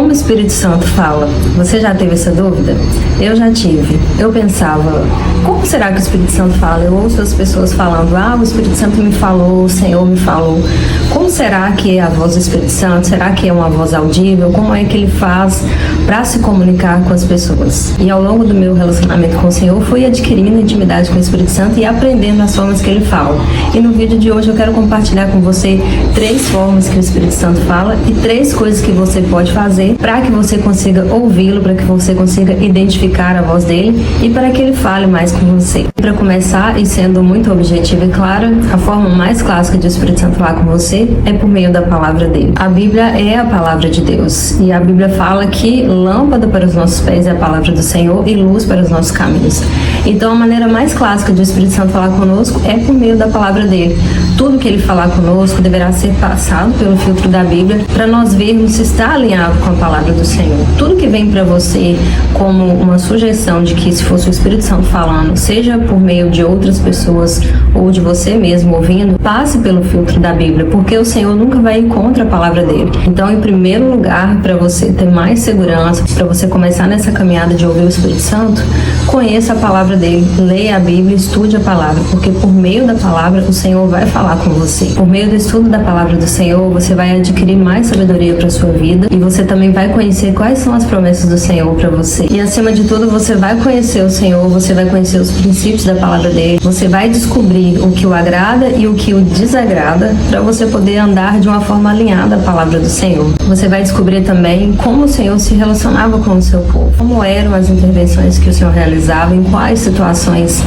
Como o Espírito Santo fala? Você já teve essa dúvida? Eu já tive. Eu pensava, como será que o Espírito Santo fala? Eu ouço as pessoas falando, o Espírito Santo me falou, o Senhor me falou. Como será que é a voz do Espírito Santo? Será que é uma voz audível? Como é que ele faz para se comunicar com as pessoas? E ao longo do meu relacionamento com o Senhor, fui adquirindo intimidade com o Espírito Santo e aprendendo as formas que ele fala. E no vídeo de hoje eu quero compartilhar com você 3 formas que o Espírito Santo fala e 3 coisas que você pode fazer para que você consiga ouvi-lo, para que você consiga identificar a voz dele e para que ele fale mais com você. Para começar, e sendo muito objetiva e clara, a forma mais clássica de o Espírito Santo falar com você é por meio da palavra dele. A Bíblia é a palavra de Deus e a Bíblia fala que lâmpada para os nossos pés é a palavra do Senhor e luz para os nossos caminhos. Então a maneira mais clássica de o Espírito Santo falar conosco é por meio da palavra dele. Tudo que ele falar conosco deverá ser passado pelo filtro da Bíblia para nós vermos se está alinhado com a palavra do Senhor. Tudo que vem para você como uma sugestão de que se fosse o Espírito Santo falando, seja por meio de outras pessoas ou de você mesmo ouvindo, passe pelo filtro da Bíblia, porque o Senhor nunca vai ir contra a palavra dele. Então, em primeiro lugar, para você ter mais segurança, para você começar nessa caminhada de ouvir o Espírito Santo, conheça a palavra dele, leia a Bíblia, estude a palavra, porque por meio da palavra o Senhor vai falar com você. Por meio do estudo da palavra do Senhor, você vai adquirir mais sabedoria para a sua vida e você também vai conhecer quais são as promessas do Senhor para você. E acima de tudo, você vai conhecer o Senhor, você vai conhecer os princípios da palavra dele, você vai descobrir o que o agrada e o que o desagrada para você poder andar de uma forma alinhada à palavra do Senhor. Você vai descobrir também como o Senhor se relacionava com o seu povo, como eram as intervenções que o Senhor realizava, em quais situações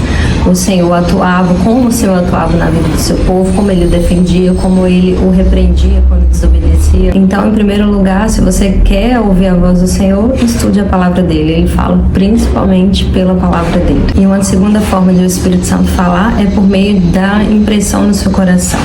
o Senhor atuava, como o Senhor atuava na vida do seu povo, como ele o defendia, como ele o repreendia quando desobedecia. Então, em primeiro lugar, se você quer ouvir a voz do Senhor, estude a palavra dele. Ele fala principalmente pela palavra dele. E uma segunda forma de o Espírito Santo falar é por meio da impressão no seu coração.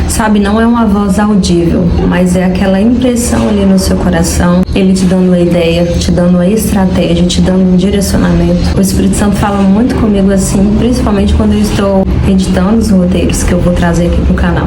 Sabe, não é uma voz audível, mas é aquela impressão ali no seu coração, ele te dando uma ideia, te dando uma estratégia, te dando um direcionamento. O Espírito Santo fala muito comigo assim, principalmente quando eu estou editando os roteiros que eu vou trazer aqui pro canal.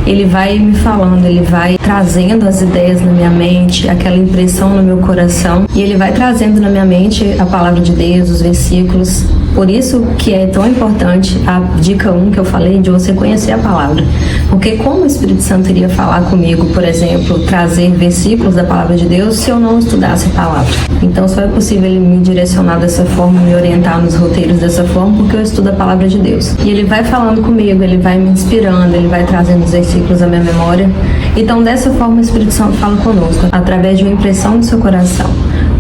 Ele vai me falando, ele vai trazendo as ideias na minha mente, aquela impressão no meu coração, e ele vai trazendo na minha mente a palavra de Deus, os versículos. Por isso que é tão importante a dica 1 que eu falei, de você conhecer a palavra. Porque como o Espírito Santo iria falar comigo, por exemplo, trazer versículos da palavra de Deus, se eu não estudasse a palavra? Então só é possível ele me direcionar dessa forma, me orientar nos roteiros dessa forma, porque eu estudo a palavra de Deus. E ele vai falando comigo, ele vai me inspirando, ele vai trazendo os versículos à minha memória. Então dessa forma o Espírito Santo fala conosco, através de uma impressão no seu coração.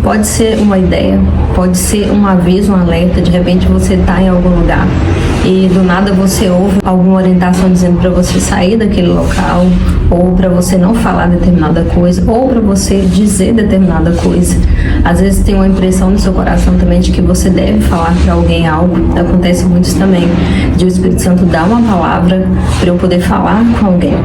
Pode ser uma ideia, pode ser um aviso, um alerta, de repente você está em algum lugar e do nada você ouve alguma orientação dizendo para você sair daquele local, ou para você não falar determinada coisa, ou para você dizer determinada coisa. Às vezes tem uma impressão no seu coração também de que você deve falar para alguém algo. Acontece muito isso também, de o Espírito Santo dar uma palavra para eu poder falar com alguém.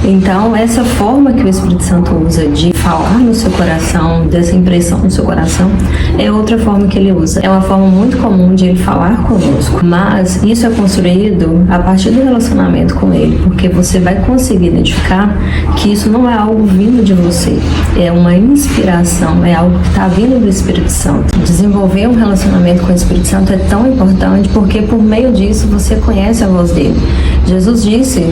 Então, essa forma que o Espírito Santo usa de falar no seu coração, dessa impressão no seu coração, é outra forma que ele usa. É uma forma muito comum de ele falar conosco, mas isso é construído a partir do relacionamento com ele, porque você vai conseguir identificar que isso não é algo vindo de você, é uma inspiração, é algo que está vindo do Espírito Santo. Desenvolver um relacionamento com o Espírito Santo é tão importante porque por meio disso você conhece a voz dele. Jesus disse: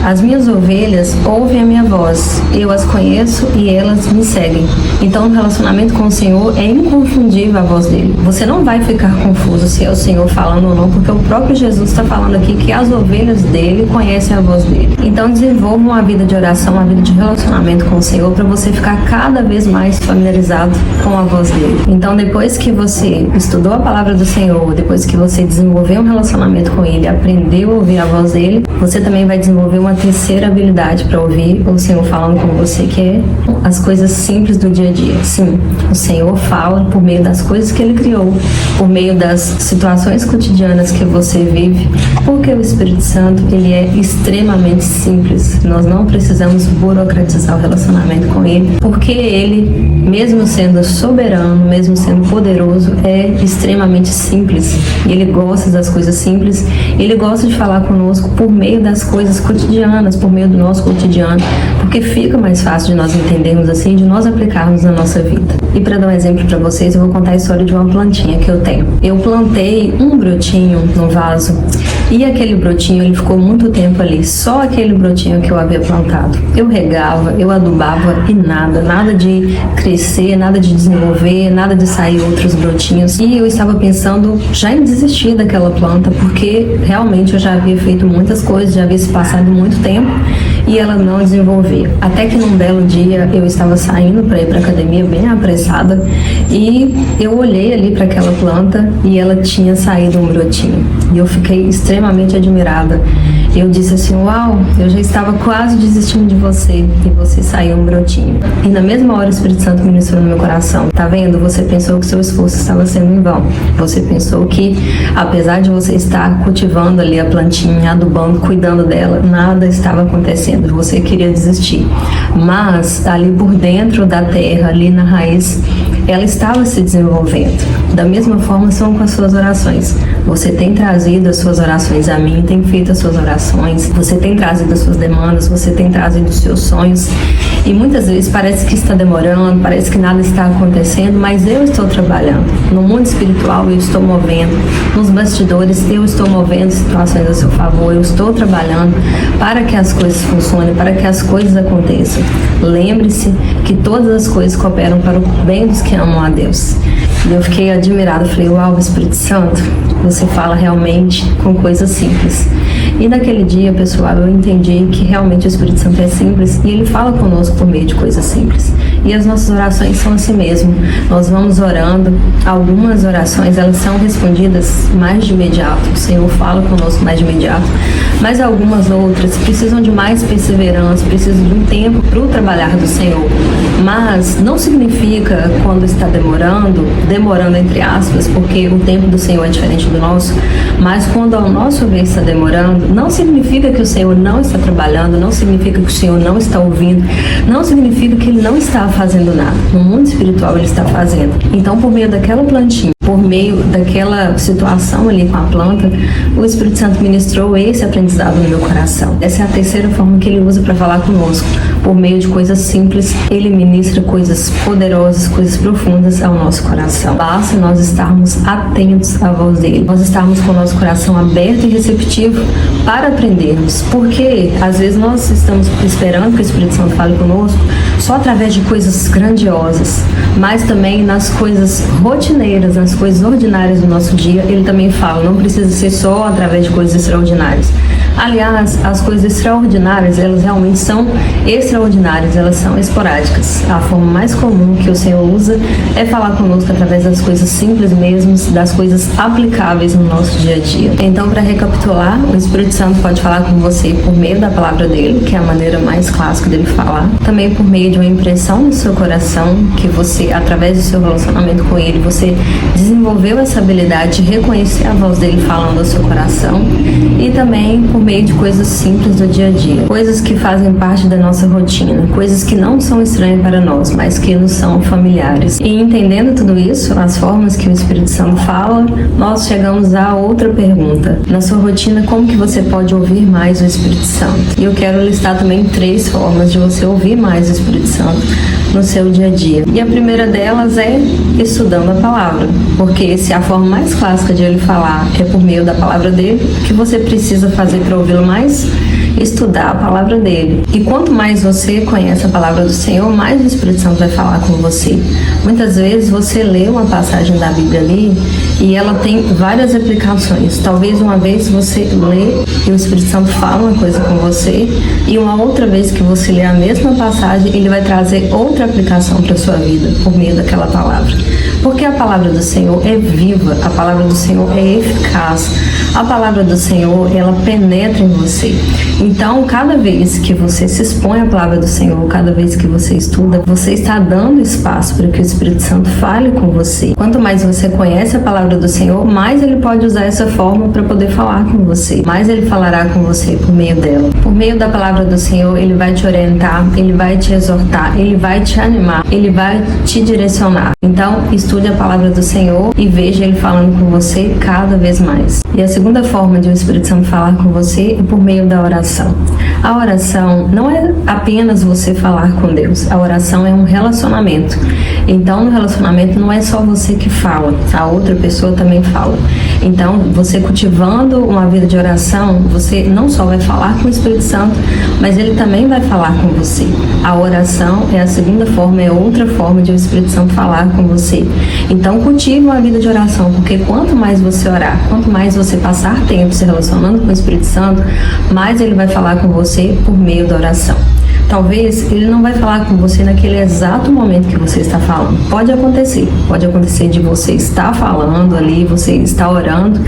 as minhas ovelhas ouvem a minha voz, eu as conheço e elas me seguem. Então, no relacionamento com o Senhor, é inconfundível a voz dele. Você não vai ficar confuso se é o Senhor falando ou não, porque o próprio Jesus está falando aqui que as ovelhas dele conhecem a voz dele. Então, desenvolva uma vida de oração, uma vida de relacionamento com o Senhor, para você ficar cada vez mais familiarizado com a voz dele. Então, depois que você estudou a palavra do Senhor, depois que você desenvolveu um relacionamento com ele, aprendeu a ouvir a voz dele, você também vai desenvolver uma terceira habilidade para ouvir o Senhor falando com você, que é as coisas simples do dia a dia. Sim, o Senhor fala por meio das coisas que ele criou, por meio das situações cotidianas que você vive, porque o Espírito Santo, ele é extremamente simples. Nós não precisamos burocratizar o relacionamento com ele, porque ele, mesmo sendo soberano, mesmo sendo poderoso, é extremamente simples. E ele gosta das coisas simples, ele gosta de falar conosco por por meio das coisas cotidianas, por meio do nosso cotidiano, porque fica mais fácil de nós entendermos assim, de nós aplicarmos na nossa vida. E para dar um exemplo para vocês, eu vou contar a história de uma plantinha que eu tenho. Eu plantei um brotinho no vaso e aquele brotinho, ele ficou muito tempo ali, só aquele brotinho que eu havia plantado. Eu regava, eu adubava e nada de crescer, nada de desenvolver, nada de sair outros brotinhos. E eu estava pensando já em desistir daquela planta, porque realmente eu já havia feito muitas coisas, já havia se passado muito tempo e ela não desenvolvia. Até que num belo dia eu estava saindo para ir para academia bem apressada e eu olhei ali para aquela planta e ela tinha saído um brotinho. E eu fiquei extremamente admirada. Eu disse assim, uau, eu já estava quase desistindo de você e você saiu um brotinho. E na mesma hora o Espírito Santo ministrou no meu coração. Tá vendo? Você pensou que seu esforço estava sendo em vão. Você pensou que, apesar de você estar cultivando ali a plantinha, adubando, cuidando dela, nada estava acontecendo. Você queria desistir. Mas ali por dentro da terra, ali na raiz, ela estava se desenvolvendo. Da mesma forma são com as suas orações. Você tem trazido as suas orações a mim, tem feito as suas orações, você tem trazido as suas demandas, você tem trazido os seus sonhos. E muitas vezes parece que está demorando, parece que nada está acontecendo, mas eu estou trabalhando. No mundo espiritual eu estou movendo, nos bastidores eu estou movendo situações a seu favor, eu estou trabalhando para que as coisas funcionem, para que as coisas aconteçam. Lembre-se que todas as coisas cooperam para o bem dos que amam a Deus. E eu fiquei admirada, falei, uau, Espírito Santo, você fala realmente com coisas simples. E naquele dia, pessoal, eu entendi que realmente o Espírito Santo é simples e ele fala conosco por meio de coisas simples. E as nossas orações são assim mesmo. Nós vamos orando, algumas orações elas são respondidas mais de imediato. O Senhor fala conosco mais de imediato. Mas algumas outras precisam de mais perseverança, precisam de um tempo para o trabalhar do Senhor. Mas não significa quando está demorando entre aspas, porque o tempo do Senhor é diferente do nosso, mas quando ao nosso ver está demorando, não significa que o Senhor não está trabalhando, não significa que o Senhor não está ouvindo, não significa que Ele não está fazendo nada. No mundo espiritual Ele está fazendo. Então, por meio daquela plantinha, por meio daquela situação ali com a planta, o Espírito Santo ministrou esse aprendizado no meu coração. Essa é a terceira forma que Ele usa para falar conosco. Por meio de coisas simples, Ele ministra coisas poderosas, coisas profundas ao nosso coração. Basta nós estarmos atentos à voz dEle, nós estarmos com o nosso coração aberto e receptivo para aprendermos. Porque às vezes nós estamos esperando que o Espírito Santo fale conosco só através de coisas grandiosas, mas também nas coisas rotineiras, nas coisas ordinárias do nosso dia, Ele também fala, não precisa ser só através de coisas extraordinárias. Aliás, as coisas extraordinárias, elas realmente são extraordinárias, elas são esporádicas. A forma mais comum que o Senhor usa é falar conosco através das coisas simples mesmo, das coisas aplicáveis no nosso dia a dia. Então, para recapitular, o Espírito Santo pode falar com você por meio da palavra dele, que é a maneira mais clássica dele falar. Também por meio de uma impressão no seu coração, que você, através do seu relacionamento com ele, você desenvolveu essa habilidade de reconhecer a voz dele falando ao seu coração. E também por meio de coisas simples do dia a dia, coisas que fazem parte da nossa rotina, coisas que não são estranhas para nós, mas que nos são familiares. E entendendo tudo isso, as formas que o Espírito Santo fala, nós chegamos a outra pergunta. Na sua rotina, como que você pode ouvir mais o Espírito Santo? E eu quero listar também 3 formas de você ouvir mais o Espírito Santo no seu dia a dia. E a primeira delas é estudando a palavra, porque se a forma mais clássica de ele falar é por meio da palavra dele, o que você precisa fazer para ouvi-lo mais? Estudar a palavra dele. E quanto mais você conhece a palavra do Senhor, mais o Espírito Santo vai falar com você. Muitas vezes você lê uma passagem da Bíblia ali e ela tem várias aplicações. Talvez uma vez você lê e o Espírito Santo fala uma coisa com você e uma outra vez que você lê a mesma passagem, ele vai trazer outra aplicação para a sua vida por meio daquela palavra. Porque a palavra do Senhor é viva, a palavra do Senhor é eficaz, a palavra do Senhor, ela penetra em você. Então, cada vez que você se expõe à palavra do Senhor, cada vez que você estuda, você está dando espaço para que o Espírito Santo fale com você. Quanto mais você conhece a palavra do Senhor, mais ele pode usar essa forma para poder falar com você. Mais ele falará com você por meio dela. Por meio da palavra do Senhor, ele vai te orientar, ele vai te exortar, ele vai te animar, ele vai te direcionar. Então, Então, estude a palavra do Senhor e veja Ele falando com você cada vez mais. E a segunda forma de o Espírito Santo falar com você é por meio da oração. A oração não é apenas você falar com Deus. A oração é um relacionamento. Então, no relacionamento não é só você que fala, a outra pessoa também fala. Então, você cultivando uma vida de oração, você não só vai falar com o Espírito Santo, mas ele também vai falar com você. A oração é a segunda forma, é outra forma de o Espírito Santo falar com você. Então, cultive uma vida de oração, porque quanto mais você orar, quanto mais você passar tempo se relacionando com o Espírito Santo, mais ele vai falar com você por meio da oração. Talvez ele não vai falar com você naquele exato momento que você está falando. Pode acontecer de você estar falando ali, você está orando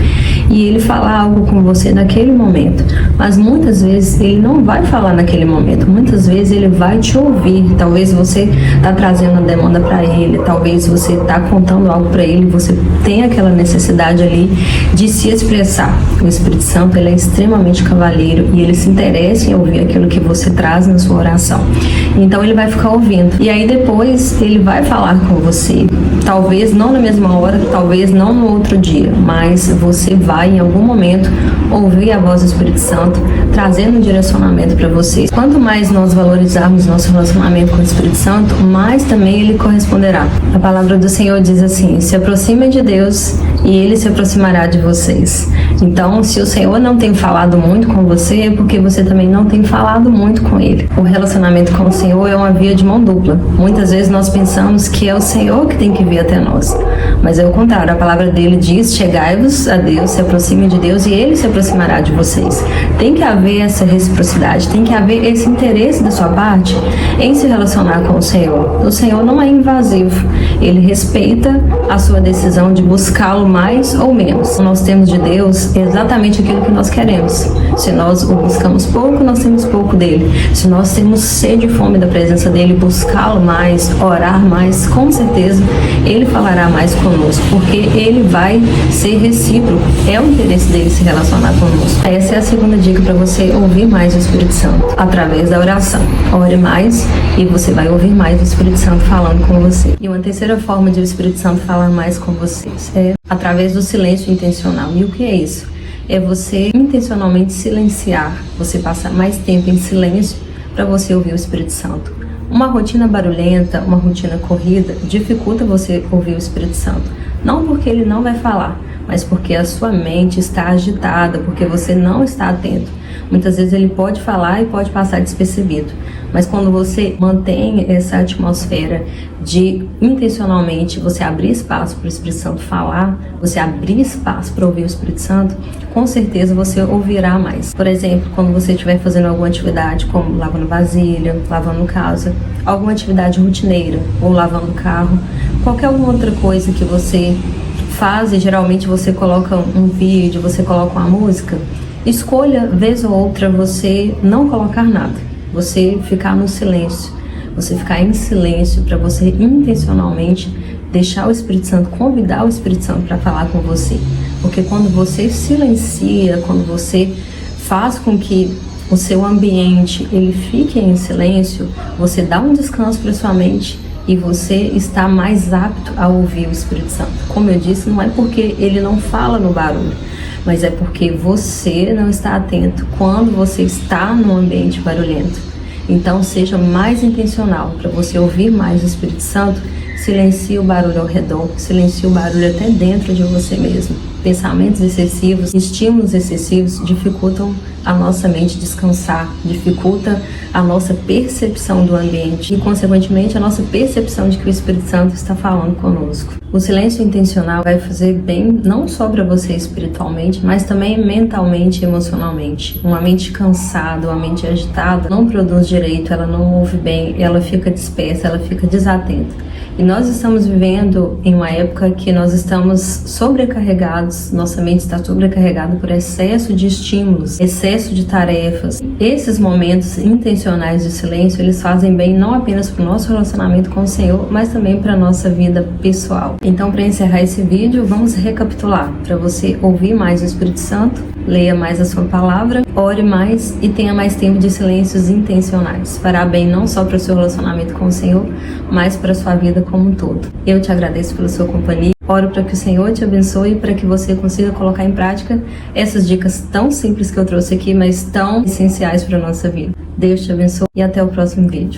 e ele falar algo com você naquele momento. Mas muitas vezes ele não vai falar naquele momento. Muitas vezes ele vai te ouvir. Talvez você está trazendo a demanda para ele, talvez você está contando algo para ele, você tem aquela necessidade ali de se expressar. O Espírito Santo ele é extremamente cavalheiro e ele se interessa em ouvir aquilo que você traz na sua oração. Então ele vai ficar ouvindo. E aí depois ele vai falar com você. Talvez não na mesma hora, talvez não no outro dia, mas você vai em algum momento ouvir a voz do Espírito Santo trazendo um direcionamento para você. Quanto mais nós valorizarmos nosso relacionamento com o Espírito Santo, mais também ele corresponderá. A palavra do Senhor diz assim: se aproximem de Deus e ele se aproximará de vocês. Então, se o Senhor não tem falado muito com você, é porque você também não tem falado muito com ele. O relacionamento com o Senhor é uma via de mão dupla. Muitas vezes nós pensamos que é o Senhor que tem que vir até nós, mas é o contrário. A palavra dele diz: chegai-vos a Deus, se aproximem de Deus e ele se aproximará de vocês. Tem que haver essa reciprocidade, tem que haver esse interesse da sua parte em se relacionar com o Senhor. O Senhor não é invasivo, ele respeita a sua decisão de buscá-lo mais ou menos. Nós temos de Deus exatamente aquilo que nós queremos. Se nós o buscamos pouco, nós temos pouco dele. Se nós temos sede e fome da presença dele, buscá-lo mais, orar mais, com certeza ele falará mais conosco, porque ele vai ser recíproco. É o interesse dele se relacionar conosco. Essa é a segunda dica para você ouvir mais o Espírito Santo, através da oração. Ore mais e você vai ouvir mais o Espírito Santo falando com você. E uma terceira forma de o Espírito Santo falar mais com vocês é através do silêncio intencional. E o que é isso? É você intencionalmente silenciar, você passar mais tempo em silêncio para você ouvir o Espírito Santo. Uma rotina barulhenta, uma rotina corrida, dificulta você ouvir o Espírito Santo. Não porque ele não vai falar, mas porque a sua mente está agitada, porque você não está atento. Muitas vezes ele pode falar e pode passar despercebido, mas quando você mantém essa atmosfera de intencionalmente você abrir espaço para o Espírito Santo falar, você abrir espaço para ouvir o Espírito Santo, com certeza você ouvirá mais. Por exemplo, quando você estiver fazendo alguma atividade, como lavando vasilha, lavando casa, alguma atividade rotineira, ou lavando carro, qualquer outra coisa que você faz, e geralmente você coloca um vídeo, você coloca uma música, escolha, vez ou outra, você não colocar nada, você ficar no silêncio, você ficar em silêncio para você intencionalmente deixar o Espírito Santo, convidar o Espírito Santo para falar com você. Porque quando você silencia, quando você faz com que o seu ambiente ele fique em silêncio, você dá um descanso para sua mente e você está mais apto a ouvir o Espírito Santo. Como eu disse, não é porque ele não fala no barulho, mas é porque você não está atento quando você está num ambiente barulhento. Então seja mais intencional para você ouvir mais o Espírito Santo. Silencie o barulho ao redor, silencie o barulho até dentro de você mesmo. Pensamentos excessivos, estímulos excessivos dificultam a nossa mente descansar, dificulta a nossa percepção do ambiente e, consequentemente, a nossa percepção de que o Espírito Santo está falando conosco. O silêncio intencional vai fazer bem não só para você espiritualmente, mas também mentalmente e emocionalmente. Uma mente cansada, uma mente agitada não produz direito, ela não ouve bem, ela fica dispersa, ela fica desatenta. E nós estamos vivendo em uma época que nós estamos sobrecarregados, nossa mente está sobrecarregada por excesso de estímulos, excesso de tarefas. Esses momentos intencionais de silêncio, eles fazem bem não apenas para o nosso relacionamento com o Senhor, mas também para a nossa vida pessoal. Então, para encerrar esse vídeo, vamos recapitular. Para você ouvir mais o Espírito Santo, leia mais a sua palavra, ore mais e tenha mais tempo de silêncios intencionais. Fará bem não só para o seu relacionamento com o Senhor, mas para a sua vida como um todo. Eu te agradeço pela sua companhia. Oro para que o Senhor te abençoe e para que você consiga colocar em prática essas dicas tão simples que eu trouxe aqui, mas tão essenciais para a nossa vida. Deus te abençoe e até o próximo vídeo.